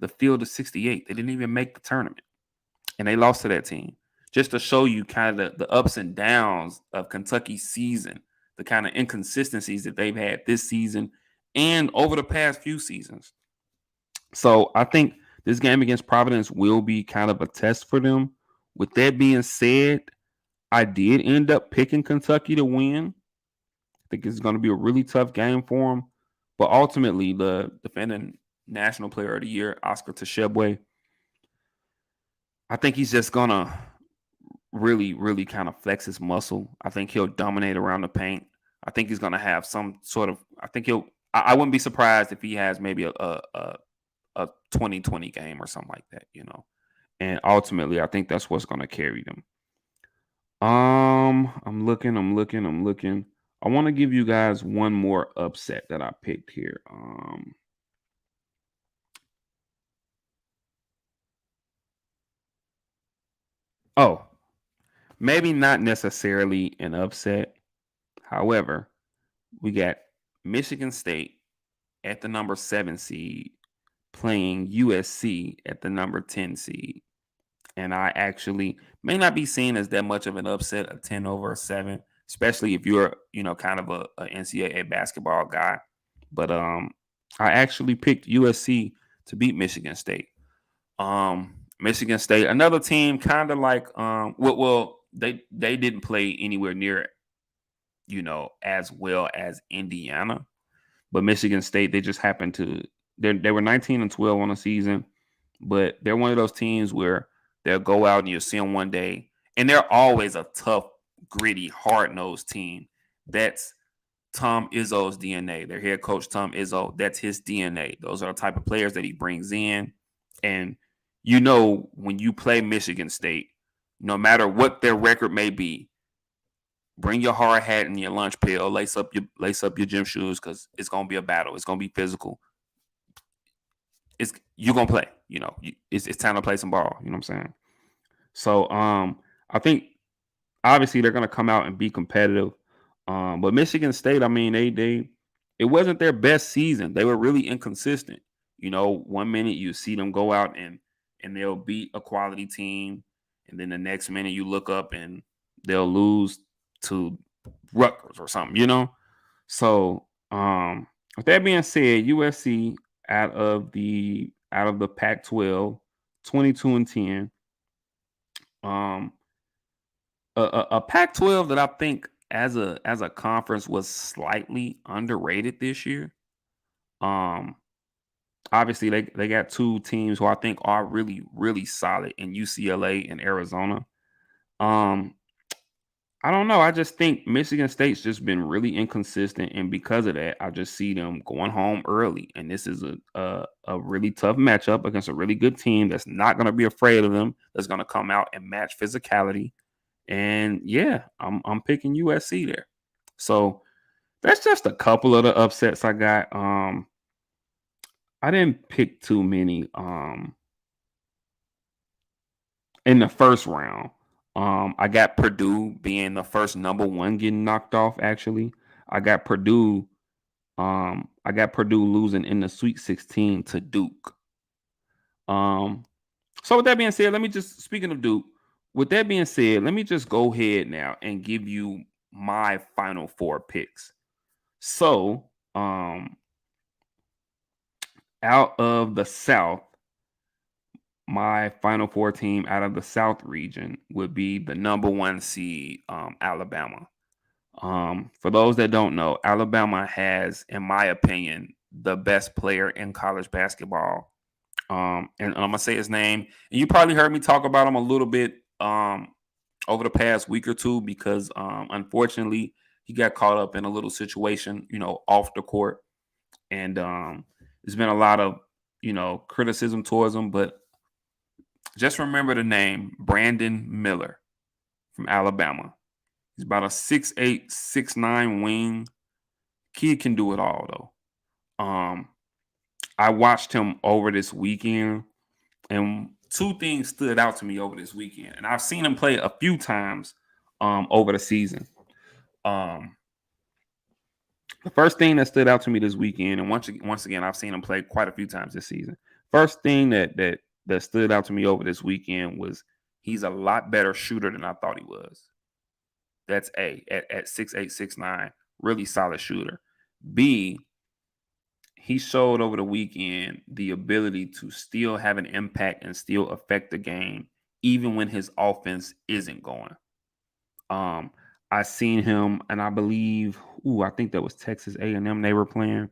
the field of 68. They didn't even make the tournament. And they lost to that team. just to show you kind of the ups and downs of Kentucky's season, the kind of inconsistencies that they've had this season and over the past few seasons. So I think this game against Providence will be kind of a test for them. With that being said, I did end up picking Kentucky to win. I think it's going to be a really tough game for them. But ultimately, the defending National Player of the Year, Oscar Tshiebwe, I think he's just going to really, really kind of flex his muscle. I think he'll dominate around the paint. I think he's going to have some sort of, I wouldn't be surprised if he has maybe a 2020 game or something like that, And ultimately, I think that's what's going to carry them. I'm looking. I want to give you guys one more upset that I picked here. Maybe not necessarily an upset. However, we got Michigan State at the number 7 seed playing USC at the number 10 seed. And I actually may not be seen as that much of an upset, a 10 over a 7, especially if you're, kind of a NCAA basketball guy. But I actually picked USC to beat Michigan State. Michigan State, another team kind of like they didn't play anywhere near, as well as Indiana. But Michigan State, they just happened to they were 19-12 on the season, but they're one of those teams where they'll go out and you'll see them one day, and they're always a tough, gritty, hard-nosed team. That's Tom Izzo's DNA. Their head coach, Tom Izzo, that's his DNA. Those are the type of players that he brings in. And when you play Michigan State, no matter what their record may be, bring your hard hat and your lunch pail, lace up your gym shoes, because it's gonna be a battle. It's gonna be physical. You're gonna play. It's time to play some ball. You know what I'm saying? So I think obviously they're gonna come out and be competitive. But Michigan State, I mean, it wasn't their best season. They were really inconsistent. 1 minute you see them go out and they'll beat a quality team, and then the next minute you look up and they'll lose to Rutgers or something. So with that being said, USC out of the Pac-12, 22-10. A Pac-12 that I think as a conference was slightly underrated this year. Obviously they got two teams who I think are really, really solid in UCLA and Arizona. I don't know. I just think Michigan State's just been really inconsistent, and because of that, I just see them going home early. And this is a really tough matchup against a really good team that's not going to be afraid of them. That's going to come out and match physicality. And yeah, I'm picking USC there. So that's just a couple of the upsets I got. I didn't pick too many in the first round. I got Purdue being the first number 1 getting knocked off. Actually, I got Purdue losing in the Sweet 16 to Duke. So with that being said, speaking of Duke, with that being said, let me just go ahead now and give you my final 4 picks. So, out of the South, my final 4 team out of the South region would be the number 1 seed, Alabama. For those that don't know, Alabama has, in my opinion, the best player in college basketball. And I'm going to say his name. And you probably heard me talk about him a little bit over the past week or two because, unfortunately, he got caught up in a little situation, off the court. And there's been a lot of, criticism towards him. But just remember the name, Brandon Miller from Alabama. He's about a 6'8", 6'9" wing. Kid can do it all, though. I watched him over this weekend, and 2 things stood out to me over this weekend. And I've seen him play a few times over the season. The first thing that stood out to me this weekend, and once again, I've seen him play quite a few times this season. First thing that stood out to me over this weekend was He's a lot better shooter than I thought he was. That's A, at 6'8", 6'9", really solid shooter. B, he showed over the weekend the ability to still have an impact and still affect the game, even when his offense isn't going. Um, I seen him, and I believe, I think that was Texas A&M they were playing.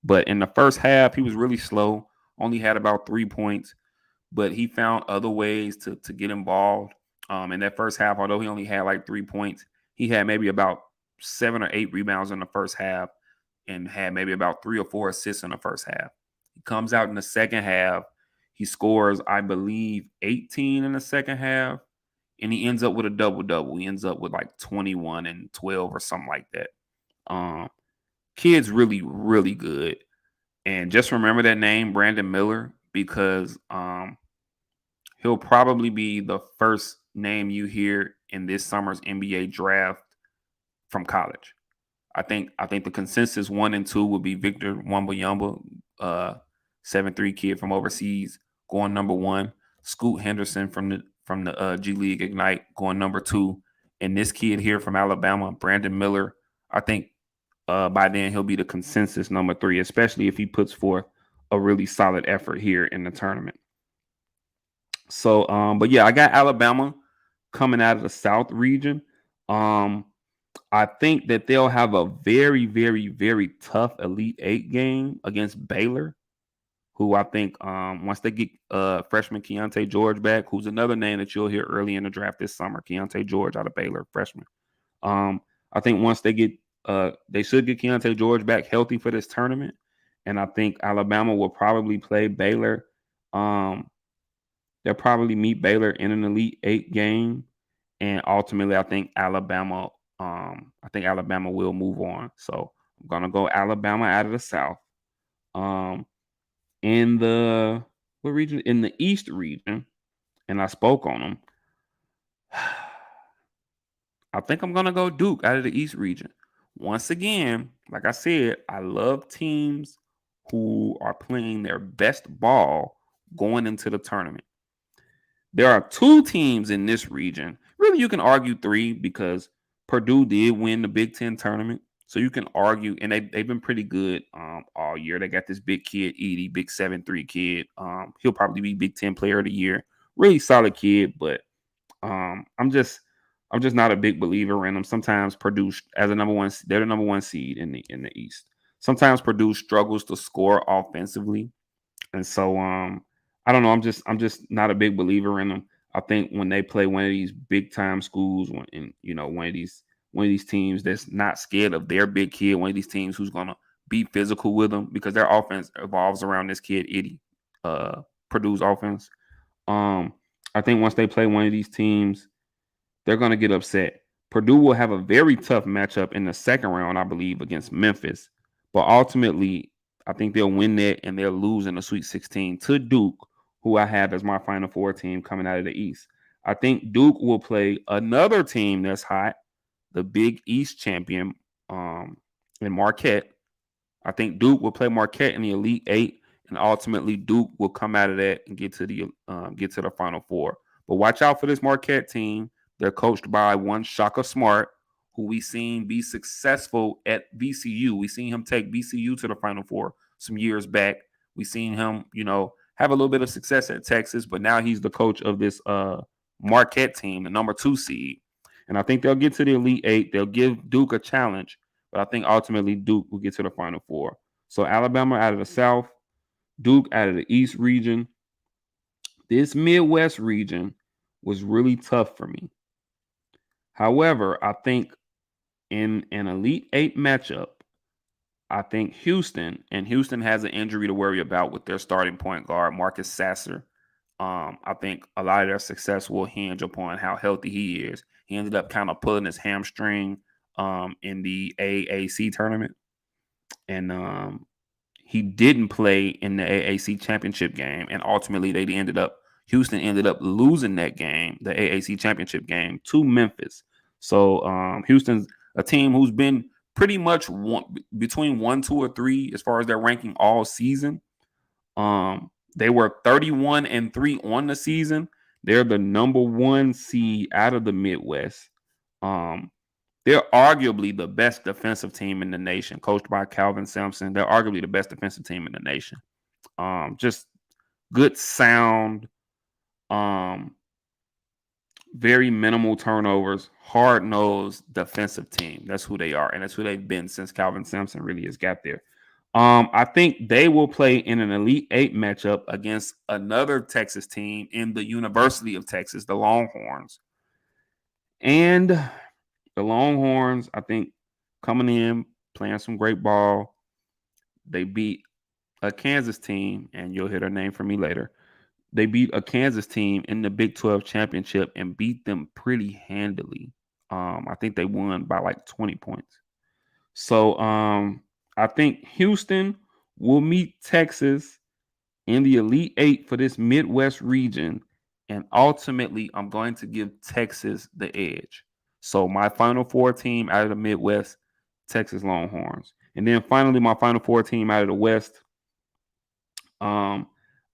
But in the first half, he was really slow. Only had about 3 points, but he found other ways to get involved. In that first half, although he only had like 3 points, he had maybe about 7 or 8 rebounds in the first half and had maybe about 3 or 4 assists in the first half. He comes out in the second half. He scores, I believe, 18 in the second half, and he ends up with a double-double. He ends up with like 21 and 12 or something like that. Um, Kid's really, really good. And just remember that name, Brandon Miller, because he'll probably be the first name you hear in this summer's NBA draft from college. I think the consensus 1 and 2 would be Victor Wembanyama, 7'3" kid from overseas, going number 1. Scoot Henderson from the G League Ignite going number 2, and this kid here from Alabama, Brandon Miller. I think by then he'll be the consensus number 3, especially if he puts forth a really solid effort here in the tournament. So, but yeah, I got Alabama coming out of the South region. I think that they'll have a very, very, very tough Elite Eight game against Baylor, who I think once they get freshman Keontae George back, who's another name that you'll hear early in the draft this summer, Keontae George out of Baylor, freshman. I think once they should get Keontae George back healthy for this tournament, and I think Alabama will probably play Baylor. They'll probably meet Baylor in an Elite Eight game, and ultimately, I think Alabama will move on. So I'm gonna go Alabama out of the South. In the what region? In the East region, and I spoke on them. I think I'm gonna go Duke out of the East region. Once again, like I said, I love teams who are playing their best ball going into the tournament. There are 2 teams in this region. Really, you can argue 3 because Purdue did win the Big Ten tournament. So you can argue, and they've been pretty good all year. They got this big kid, Edey, big 7'3" kid. He'll probably be Big Ten Player of the Year. Really solid kid, but I'm just not a big believer in them. Sometimes Purdue, as a number 1, they're the number 1 seed in the East. Sometimes Purdue struggles to score offensively, and so I don't know. I'm just not a big believer in them. I think when they play one of these big time schools, one of these teams that's not scared of their big kid, one of these teams who's gonna be physical with them because their offense evolves around this kid Edey, Purdue's offense. I think once they play one of these teams, they're gonna get upset. Purdue will have a very tough matchup in the second round, I believe, against Memphis, but ultimately, I think they'll win that and they'll lose in the Sweet 16 to Duke, who I have as my Final Four team coming out of the East. I think Duke will play another team that's hot, the Big East champion, in Marquette. I think Duke will play Marquette in the Elite Eight, and ultimately Duke will come out of that and get to the Final Four. But watch out for this Marquette team. They're coached by one Shaka Smart, who we seen be successful at VCU. We seen him take VCU to the Final Four some years back. We seen him, have a little bit of success at Texas, but now he's the coach of this Marquette team, the number 2 seed. And I think they'll get to the Elite Eight. They'll give Duke a challenge, but I think ultimately Duke will get to the Final Four. So Alabama out of the South, Duke out of the East region. This Midwest region was really tough for me. However, I think in an Elite Eight matchup, I think Houston has an injury to worry about with their starting point guard, Marcus Sasser. I think a lot of their success will hinge upon how healthy he is. He ended up kind of pulling his hamstring in the AAC tournament. And he didn't play in the AAC championship game. And ultimately, Houston ended up losing that game, the AAC championship game, to Memphis. So Houston's a team who's been pretty much between 1, 2, or 3 as far as their ranking all season. They were 31-3 on the season. They're the number one seed out of the Midwest. Um, they're arguably the best defensive team in the nation, coached by Calvin Sampson. They're arguably the best defensive team in the nation. Just good sound, um, very minimal turnovers, hard nosed defensive team. That's who they are, and that's who they've been since Calvin Sampson really has got there. I think they will play in an Elite Eight matchup against another Texas team in the University of Texas, the Longhorns. And the Longhorns, I think, coming in, playing some great ball. They beat a Kansas team, and you'll hear their name from me later. They beat a Kansas team in the Big 12 championship and beat them pretty handily. I think they won by like 20 points. So I think Houston will meet Texas in the Elite Eight for this Midwest region. And ultimately, I'm going to give Texas the edge. So my Final Four team out of the Midwest, Texas Longhorns. And then finally, my Final Four team out of the West.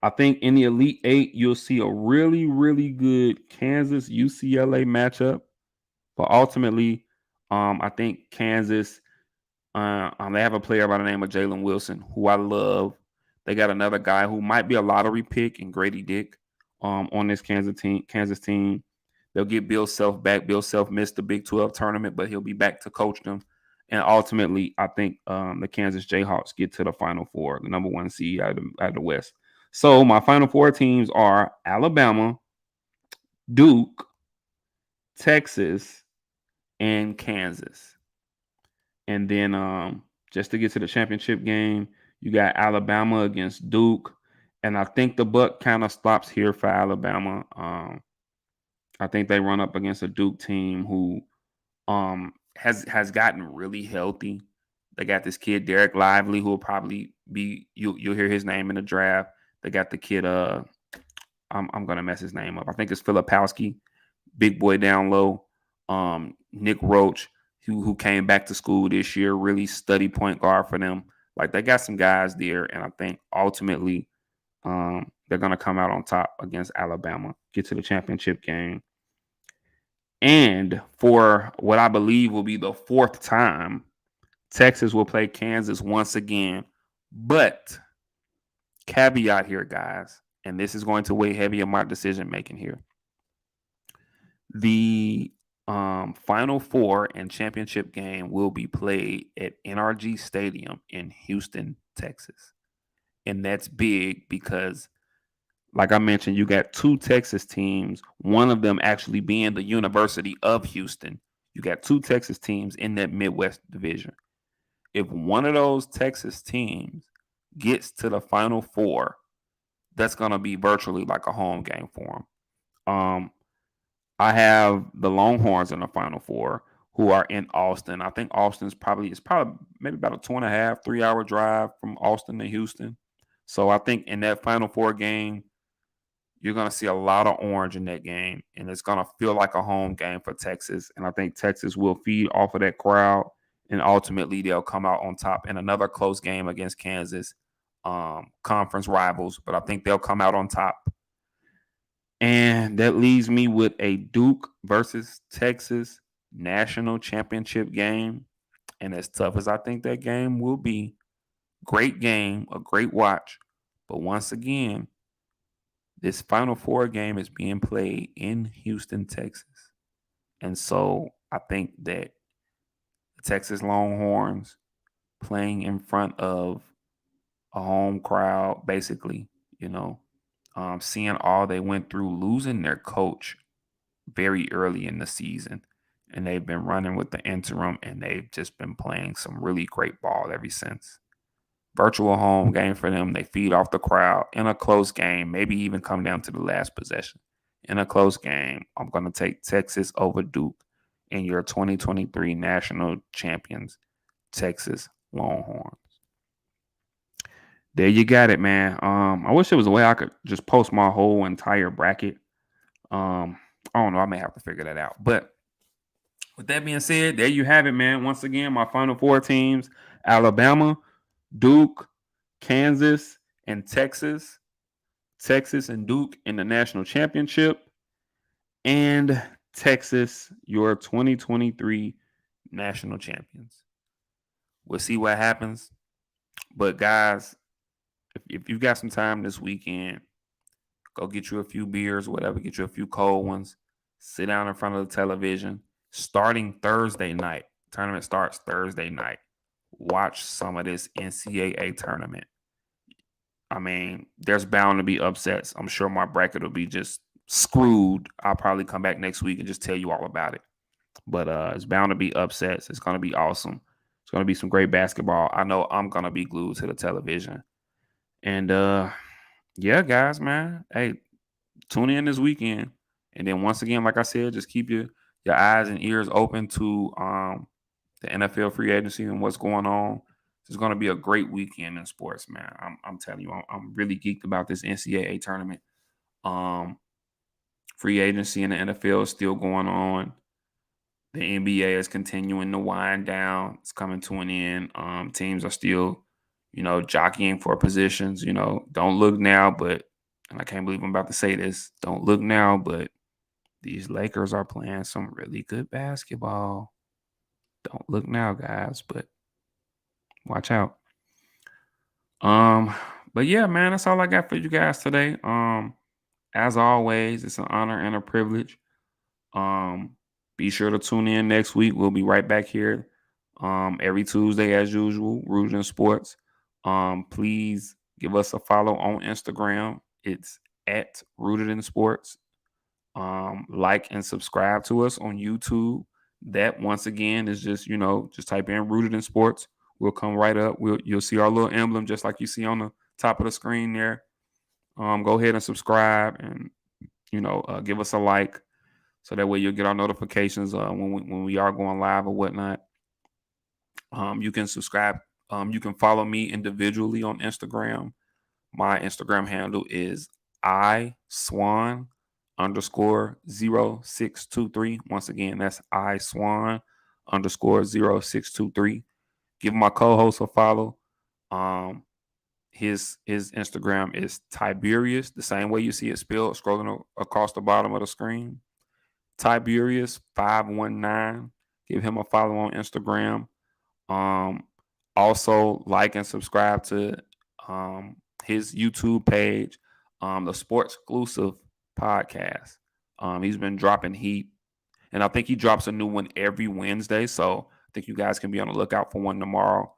I think in the Elite Eight, you'll see a really, really good Kansas UCLA matchup. But ultimately, I think Kansas, they have a player by the name of Jalen Wilson, who I love. They got another guy who might be a lottery pick in Grady Dick on this Kansas team. They'll get Bill Self back. Bill Self missed the Big 12 tournament, but he'll be back to coach them. And ultimately, I think the Kansas Jayhawks get to the Final Four, the number one seed out of the West. So my Final Four teams are Alabama, Duke, Texas, and Kansas. And then just to get to the championship game, you got Alabama against Duke. And I think the buck kind of stops here for Alabama. I think they run up against a Duke team who has gotten really healthy. They got this kid Derek Lively, who will probably be you'll hear his name in the draft. They got the kid I'm gonna mess his name up. I think it's Filipowski, big boy down low. Nick Roach, who came back to school this year, really study point guard for them. Like they got some guys there, and I think ultimately they're gonna come out on top against Alabama, get to the championship game. And for what I believe will be the fourth time, Texas will play Kansas once again. But caveat here, guys, and this is going to weigh heavy on my decision making here. The Final Four and championship game will be played at NRG Stadium in Houston, Texas. And that's big because, like I mentioned, you got two Texas teams, one of them actually being the University of Houston. You got two Texas teams in that Midwest division. If one of those Texas teams gets to the Final Four, that's going to be virtually like a home game for them. I have the Longhorns in the Final Four, who are in Austin. I think Austin's probably maybe about a 2.5, 3 hour drive from Austin to Houston. So I think in that Final Four game, you're going to see a lot of orange in that game, and it's going to feel like a home game for Texas. And I think Texas will feed off of that crowd, and ultimately they'll come out on top in another close game against Kansas, conference rivals. But I think they'll come out on top. And that leaves me with a Duke versus Texas national championship game. And as tough as I think that game will be, great game, a great watch. But once again, this Final Four game is being played in Houston, Texas. And so I think that the Texas Longhorns playing in front of a home crowd, basically, seeing all they went through, losing their coach very early in the season. And they've been running with the interim, and they've just been playing some really great ball ever since. Virtual home game for them. They feed off the crowd in a close game, maybe even come down to the last possession. In a close game, I'm going to take Texas over Duke in your 2023 national champions, Texas Longhorns. There you got it, man. I wish there was a way I could just post my whole entire bracket. I don't know. I may have to figure that out. But with that being said, there you have it, man. Once again, my Final Four teams: Alabama, Duke, Kansas, and Texas. Texas and Duke in the national championship. and Texas, your 2023 national champions. We'll see what happens. But guys, if you got some time this weekend, go get you a few beers, whatever, get you a few cold ones. Sit down in front of the television. Starting Thursday night, tournament starts Thursday night. Watch some of this NCAA tournament. I mean, there's bound to be upsets. I'm sure my bracket will be just screwed. I'll probably come back next week and just tell you all about it. But it's bound to be upsets. It's gonna be awesome. It's gonna be some great basketball. I know I'm gonna be glued to the television. And yeah, guys, man. Hey, tune in this weekend. And then once again, like I said, just keep your eyes and ears open to the NFL free agency and what's going on. It's going to be a great weekend in sports, man. I'm telling you, I'm really geeked about this NCAA tournament. Um, Free agency in the NFL is still going on. The NBA is continuing to wind down. It's coming to an end. Teams are still, jockeying for positions. Don't look now, but and I can't believe I'm about to say this. Don't look now, but these Lakers are playing some really good basketball. Don't look now, guys, but watch out. Um, but yeah, man, that's all I got for you guys today. As always, it's an honor and a privilege. Um, be sure to tune in next week. We'll be right back here. Every Tuesday as usual, Rooted in Sports. Please give us a follow on Instagram. It's at Rooted in Sports. Like and subscribe to us on YouTube. That once again is just type in Rooted in Sports. We'll come right up. You'll see our little emblem just like you see on the top of the screen there. Go ahead and subscribe and give us a like so that way you'll get our notifications when we are going live or whatnot. You can subscribe. You can follow me individually on Instagram. My Instagram handle is iswan_0623. Once again, that's iswan_0623. Give my co-host a follow. His Instagram is Tiberius, the same way you see it spelled, scrolling across the bottom of the screen. Tiberius519. Give him a follow on Instagram. Also like and subscribe to his YouTube page, the Sports Exclusive Podcast. He's been dropping heat, and I think he drops a new one every Wednesday. So I think you guys can be on the lookout for one tomorrow.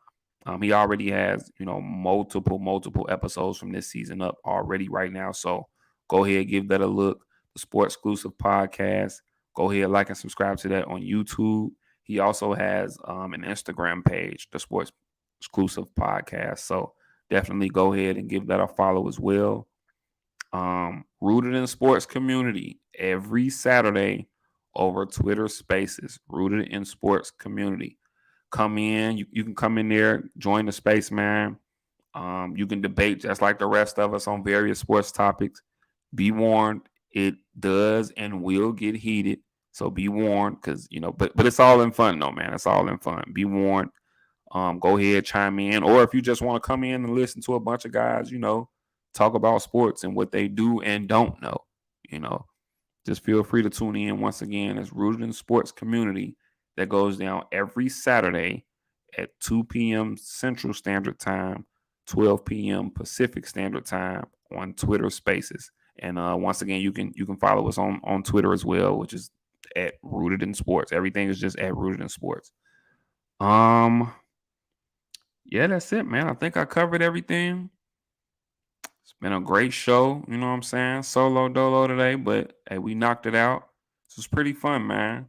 He already has, multiple episodes from this season up already right now. So go ahead, give that a look. The Sports Exclusive Podcast. Go ahead, like and subscribe to that on YouTube. He also has an Instagram page, the Sports Exclusive Podcast. So definitely go ahead and give that a follow as well. Rooted in Sports Community every Saturday over Twitter Spaces. Rooted in Sports Community. Come in. You can come in there, join the space, man. You can debate just like the rest of us on various sports topics. Be warned, it does and will get heated. So be warned, because but it's all in fun though, man. It's all in fun. Be warned. Go ahead, chime in. Or if you just want to come in and listen to a bunch of guys, talk about sports and what they do and don't know, just feel free to tune in. Once again, it's Rooted in Sports Community that goes down every Saturday at 2 p.m. Central Standard Time, 12 p.m. Pacific Standard Time on Twitter Spaces. And once again, you can follow us on Twitter as well, which is at Rooted in Sports. Everything is just at Rooted in Sports. Yeah, that's it, man. I think I covered everything. It's been a great show, you know what I'm saying? Solo dolo today, but hey, we knocked it out. This was pretty fun, man.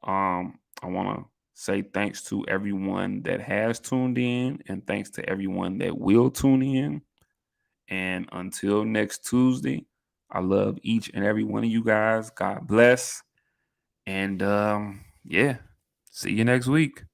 I want to say thanks to everyone that has tuned in and thanks to everyone that will tune in. And until next Tuesday, I love each and every one of you guys. God bless. And yeah, see you next week.